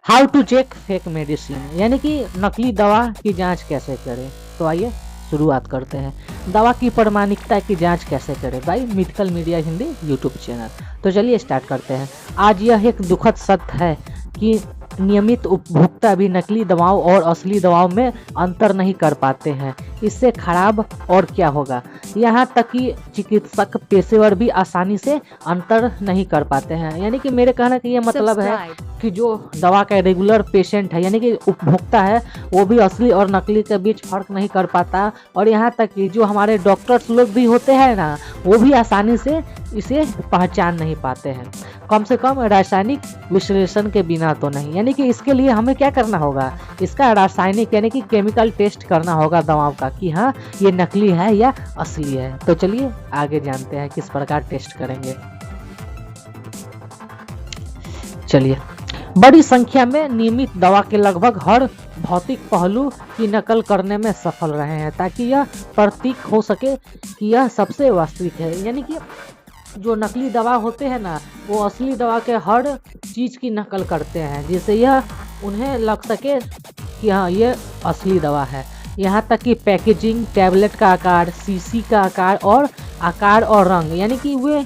How to check fake medicine, यानी कि नकली दवा की जांच कैसे करें। तो आइए शुरुआत करते हैं। दवा की प्रामाणिकता की जांच कैसे करें भाई, mythical media Hindi YouTube channel. तो चलिए स्टार्ट करते हैं। आज यह एक दुखद सत्य है कि नियमित उपभोक्ता भी नकली दवाओं और असली दवाओं में अंतर नहीं कर पाते हैं। इससे खराब और क्या होगा, यहाँ तक कि चिकित्सक पेशेवर भी आसानी से अंतर नहीं कर पाते हैं। यानी कि मेरे कहने का ये मतलब है कि जो दवा का रेगुलर पेशेंट है यानी कि उपभोक्ता है, वो भी असली और नकली के बीच फर्क नहीं कर पाता। और यहाँ तक कि जो हमारे डॉक्टर्स लोग भी होते हैं ना, वो भी आसानी से इसे पहचान नहीं पाते हैं, कम से कम रासायनिक विश्लेषण के बिना तो नहीं। यानी कि इसके लिए हमें क्या करना होगा, इसका रासायनिक यानी कि केमिकल टेस्ट करना होगा दवाओं का कि हाँ ये नकली है या असली है। तो चलिए आगे जानते हैं किस प्रकार टेस्ट करेंगे। चलिए, बड़ी संख्या में नियमित दवा के लगभग हर भौतिक पहलू की नकल करने में सफल रहे हैं ताकि यह प्रतीक हो सके कि यह सबसे वास्तविक है। यानी कि जो नकली दवा होते हैं ना, वो असली दवा के हर चीज़ की नकल करते हैं जिससे यह उन्हें लग सके कि हाँ ये असली दवा है। यहाँ तक कि पैकेजिंग, टैबलेट का आकार, शीशी का आकार और रंग, यानी कि वे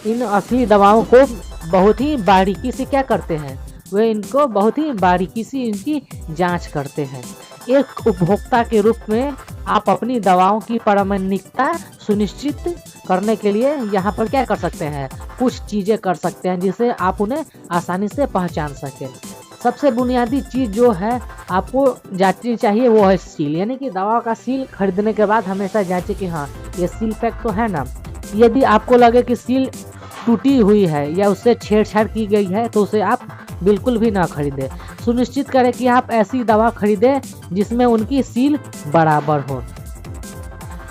इन असली दवाओं को बहुत ही बारीकी से क्या करते हैं, वे इनको बहुत ही बारीकी से इनकी जांच करते हैं। एक उपभोक्ता के रूप में आप अपनी दवाओं की प्रामाणिकता सुनिश्चित करने के लिए यहाँ पर क्या कर सकते हैं, कुछ चीज़ें कर सकते हैं जिससे आप उन्हें आसानी से पहचान सकें। सबसे बुनियादी चीज़ जो है आपको जांचनी चाहिए वो है सील, यानी कि दवा का सील खरीदने के बाद हमेशा जांचें कि हाँ ये सील पैक तो है ना। यदि आपको लगे कि सील टूटी हुई है या उससे छेड़छाड़ की गई है तो उसे आप बिल्कुल भी ना खरीदें। सुनिश्चित करें कि आप ऐसी दवा खरीदें जिसमें उनकी सील बराबर हो।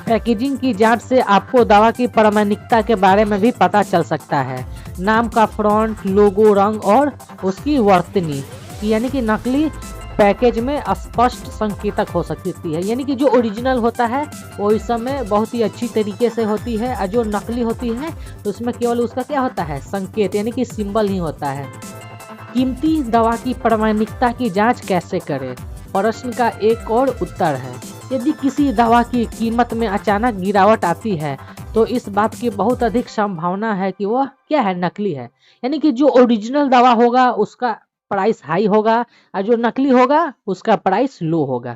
पैकेजिंग की जांच से आपको दवा की प्रामाणिकता के बारे में भी पता चल सकता है। नाम का फ्रंट, लोगो, रंग और उसकी वर्तनी, यानी कि नकली पैकेज में स्पष्ट संकेतक हो सकती है। यानी कि जो ओरिजिनल होता है वो इस समय बहुत ही अच्छी तरीके से होती है, और जो नकली होती है तो उसमें केवल उसका क्या होता है, संकेत यानी कि सिंबल ही होता है। कीमती दवा की प्रामाणिकता की जांच कैसे करें, प्रश्न का एक और उत्तर है। यदि किसी दवा की कीमत में अचानक गिरावट आती है तो इस बात की बहुत अधिक संभावना है कि वह क्या है, नकली है। यानी कि जो ओरिजिनल दवा होगा उसका प्राइस हाई होगा और जो नकली होगा उसका प्राइस लो होगा।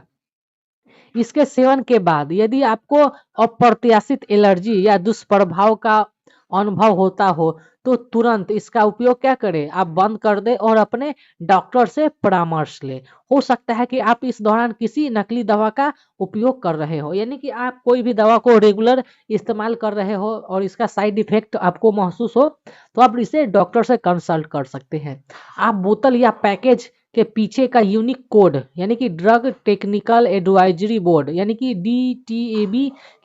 इसके सेवन के बाद यदि आपको अप्रत्याशित एलर्जी या दुष्प्रभाव का अनुभव होता हो तो तुरंत इसका उपयोग क्या करें, आप बंद कर दें और अपने डॉक्टर से परामर्श लें। हो सकता है कि आप इस दौरान किसी नकली दवा का उपयोग कर रहे हो, यानी कि आप कोई भी दवा को रेगुलर इस्तेमाल कर रहे हो और इसका साइड इफेक्ट आपको महसूस हो तो आप इसे डॉक्टर से कंसल्ट कर सकते हैं। आप बोतल या पैकेज के पीछे का यूनिक कोड यानी कि ड्रग टेक्निकल एडवाइजरी बोर्ड यानी कि DTAB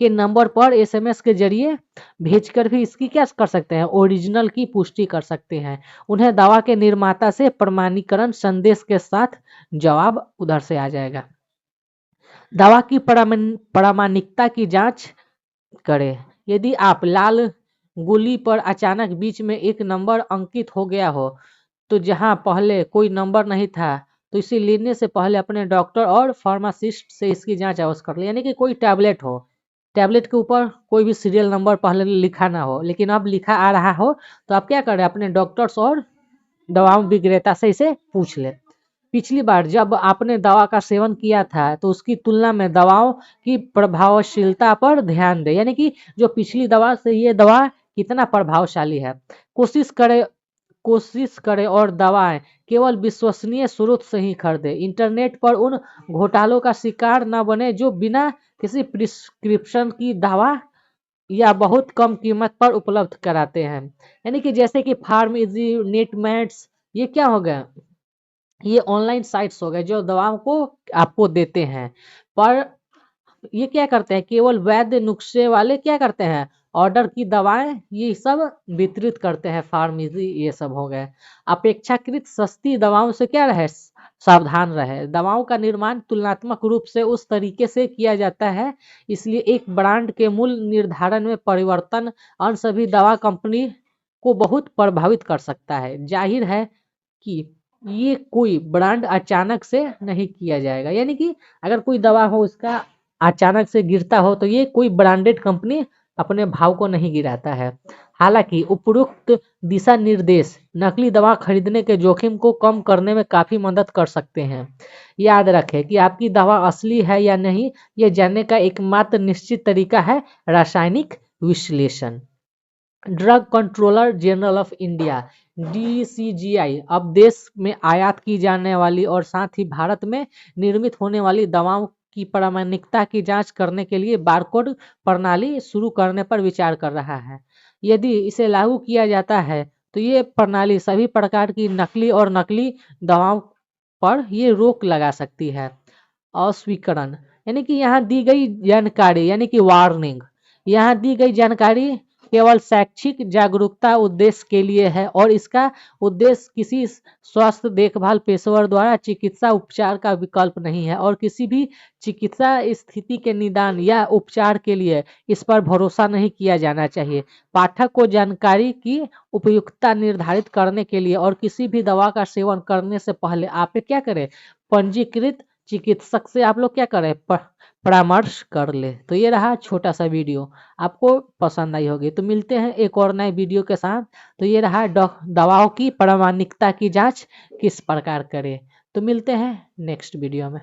के नंबर पर SMS के जरिए भेजकर भी इसकी क्या कर सकते हैं, ओरिजिनल की पुष्टि कर सकते हैं। उन्हें दवा के निर्माता से प्रमाणीकरण संदेश के साथ जवाब उधर से आ जाएगा। दवा की प्रामाणिकता की जांच करें। यदि आप लाल गोली पर अचानक बीच में एक नंबर अंकित हो गया हो तो जहां पहले कोई नंबर नहीं था तो इसे लेने से पहले अपने डॉक्टर और फार्मासिस्ट से इसकी जांच अवश्य कर ले। यानी कि कोई टैबलेट हो, टैबलेट के ऊपर कोई भी सीरियल नंबर पहले लिखा ना हो लेकिन अब लिखा आ रहा हो तो आप क्या करें, अपने डॉक्टर्स और दवाओं विक्रेता से इसे पूछ ले। पिछली बार जब आपने दवा का सेवन किया था तो उसकी तुलना में दवाओं की प्रभावशीलता पर ध्यान दें, यानी कि जो पिछली दवा से ये दवा कितना प्रभावशाली है। कोशिश करें और दवाएं केवल विश्वसनीय स्रोत से ही खरीदें। इंटरनेट पर उन घोटालों का शिकार न बने जो बिना किसी प्रिस्क्रिप्शन की दवा या बहुत कम कीमत पर उपलब्ध कराते हैं। यानी कि जैसे कि फार्म इजी, नेटमेट्स, ये क्या हो गया, ये ऑनलाइन साइट्स हो गए जो दवाओं को आपको देते हैं। पर ये क्या करते हैं, केवल वैध नुस्खे वाले क्या करते हैं, ऑर्डर की दवाएं ये सब वितरित करते हैं। फार्मेसी ये सब हो गए। अपेक्षाकृत सस्ती दवाओं से क्या रहे, सावधान रहे। दवाओं का निर्माण तुलनात्मक रूप से उस तरीके से किया जाता है, इसलिए एक ब्रांड के मूल्य निर्धारण में परिवर्तन अन्य सभी दवा कंपनी को बहुत प्रभावित कर सकता है। जाहिर है कि ये कोई ब्रांड अचानक से नहीं किया जाएगा, यानी कि अगर कोई दवा हो उसका अचानक से गिरता हो तो ये कोई ब्रांडेड कंपनी अपने भाव को नहीं गिराता है। हालांकि उपरोक्त दिशा निर्देश नकली दवा खरीदने के जोखिम को कम करने में काफी मदद कर सकते हैं। याद रखें कि आपकी दवा असली है या नहीं, ये जानने का एकमात्र निश्चित तरीका है रासायनिक विश्लेषण। Drug controller general of India DCGI अब देश में आयात की जाने वाली और साथ ही भारत में निर्मित होने वाली दवाओं की प्रामाणिकता की जांच करने के लिए बारकोड प्रणाली शुरू करने पर विचार कर रहा है। यदि इसे लागू किया जाता है तो ये प्रणाली सभी प्रकार की नकली और नकली दवाओं पर ये रोक लगा सकती है। अस्वीकरण यानी कि यहाँ दी गई जानकारी, यानी कि वार्निंग, यहाँ दी गई जानकारी केवल शैक्षिक जागरूकता उद्देश्य के लिए है और इसका उद्देश्य किसी स्वास्थ्य देखभाल पेशेवर द्वारा चिकित्सा उपचार का विकल्प नहीं है और किसी भी चिकित्सा स्थिति के निदान या उपचार के लिए इस पर भरोसा नहीं किया जाना चाहिए। पाठक को जानकारी की उपयुक्तता निर्धारित करने के लिए और किसी भी दवा का सेवन करने से पहले आप क्या करें, पंजीकृत चिकित्सक से आप लोग क्या करें, परामर्श कर ले। तो ये रहा छोटा सा वीडियो, आपको पसंद आई होगी। तो मिलते हैं एक और नए वीडियो के साथ। तो ये रहा दवाओं की प्रामाणिकता की जांच किस प्रकार करें। तो मिलते हैं नेक्स्ट वीडियो में।